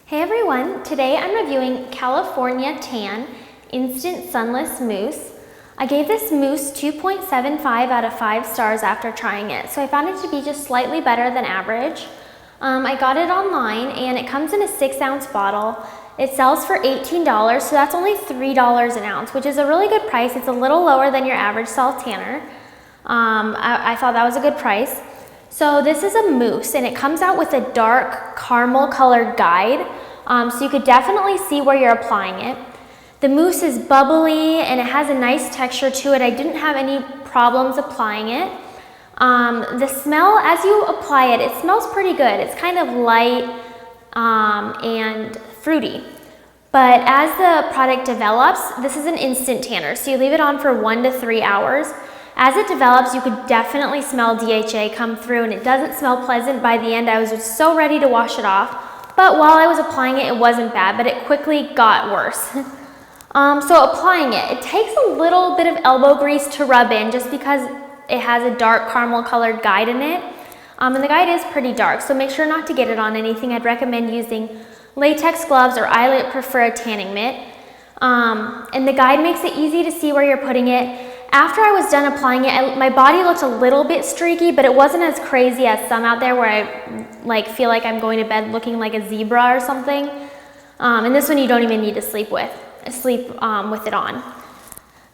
Hey everyone, today I'm reviewing California Tan Instant Sunless Mousse. I gave this mousse 2.75 out of 5 stars after trying it, so I found it to be just slightly better than average. I got it online and it comes in a 6-ounce bottle. It sells for $18, so that's only $3 an ounce, which is a really good price. It's a little lower than your average self-tanner. I thought that was a good price. So this is a mousse and it comes out with a dark caramel colored guide, so you could definitely see where you're applying it. The mousse is bubbly and it has a nice texture to it. I didn't have any problems applying it. The smell, as you apply it, it smells pretty good. It's kind of light and fruity. But as the product develops, this is an instant tanner, so you leave it on for 1 to 3 hours. As it develops, you could definitely smell DHA come through and it doesn't smell pleasant by the end. I was just so ready to wash it off, but while I was applying it, it wasn't bad, but it quickly got worse. So applying it, it takes a little bit of elbow grease to rub in just because it has a dark caramel colored guide in it. And the guide is pretty dark, so make sure not to get it on anything. I'd recommend using latex gloves, or I prefer a tanning mitt. And the guide makes it easy to see where you're putting it. After I was done applying it, my body looked a little bit streaky, but it wasn't as crazy as some out there where I feel like I'm going to bed looking like a zebra or something. And this one you don't even need to sleep with it on.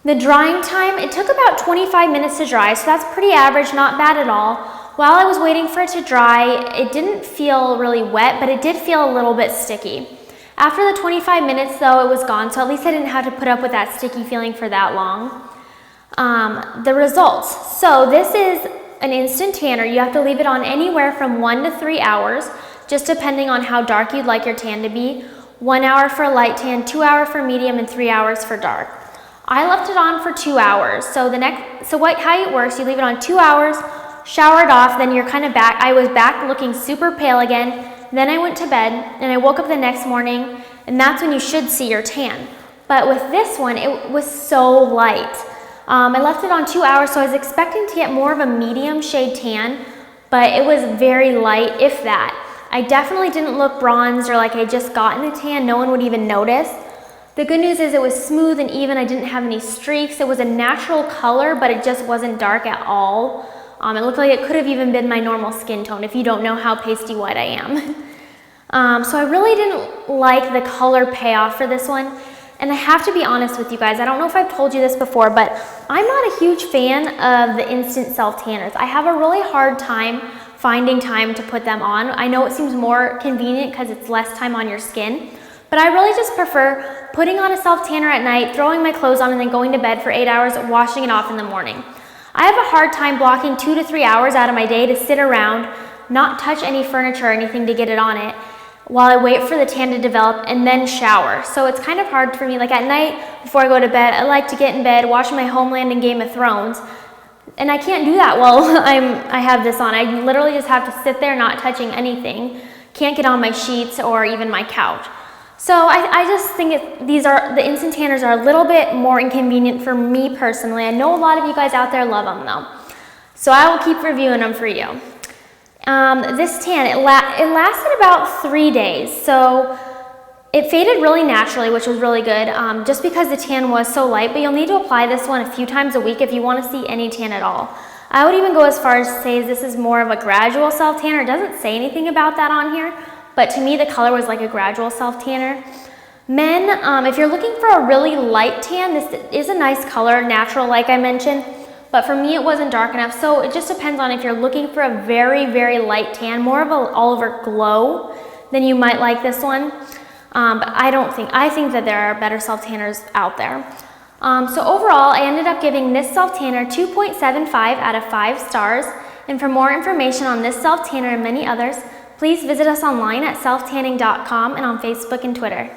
The drying time, it took about 25 minutes to dry, so that's pretty average, not bad at all. While I was waiting for it to dry, it didn't feel really wet, but it did feel a little bit sticky. After the 25 minutes though, it was gone, so at least I didn't have to put up with that sticky feeling for that long. The results. So this is an instant tanner. You have to leave it on anywhere from 1 to 3 hours, just depending on how dark you'd like your tan to be. 1 hour for light tan, 2 hours for medium, and 3 hours for dark. I left it on for 2 hours. So how it works, you leave it on 2 hours, shower it off, then you're kind of back. I was back looking super pale again. Then I went to bed and I woke up the next morning, and that's when you should see your tan. But with this one, it was so light. I left it on 2 hours, so I was expecting to get more of a medium shade tan, but it was very light, if that. I definitely didn't look bronzed or like I just gotten a tan. No one would even notice. The good news is it was smooth and even. I didn't have any streaks. It was a natural color, but it just wasn't dark at all. It looked like it could have even been my normal skin tone if you don't know how pasty white I am. So I really didn't like the color payoff for this one. And I have to be honest with you guys, I don't know if I've told you this before, but I'm not a huge fan of the instant self-tanners. I have a really hard time finding time to put them on. I know it seems more convenient because it's less time on your skin, but I really just prefer putting on a self-tanner at night, throwing my clothes on, and then going to bed for 8 hours, washing it off in the morning. I have a hard time blocking 2 to 3 hours out of my day to sit around, not touch any furniture or anything to get it on it, while I wait for the tan to develop and then shower. So it's kind of hard for me. Like at night before I go to bed, I like to get in bed, watch my Homeland and Game of Thrones. And I can't do that while I have this on. I literally just have to sit there not touching anything. Can't get on my sheets or even my couch. So I just think the instant tanners are a little bit more inconvenient for me personally. I know a lot of you guys out there love them though. So I will keep reviewing them for you. This tan, it lasted about 3 days, so it faded really naturally, which was really good, just because the tan was so light, but you'll need to apply this one a few times a week if you want to see any tan at all. I would even go as far as to say this is more of a gradual self-tanner. It doesn't say anything about that on here, but to me the color was like a gradual self-tanner. Men, if you're looking for a really light tan, this is a nice color, natural like I mentioned. But for me, it wasn't dark enough, so it just depends on if you're looking for a very, very light tan, more of an all-over glow, then you might like this one. But I think that there are better self-tanners out there. So overall, I ended up giving this self-tanner 2.75 out of 5 stars. And for more information on this self-tanner and many others, please visit us online at SelfTanning.com and on Facebook and Twitter.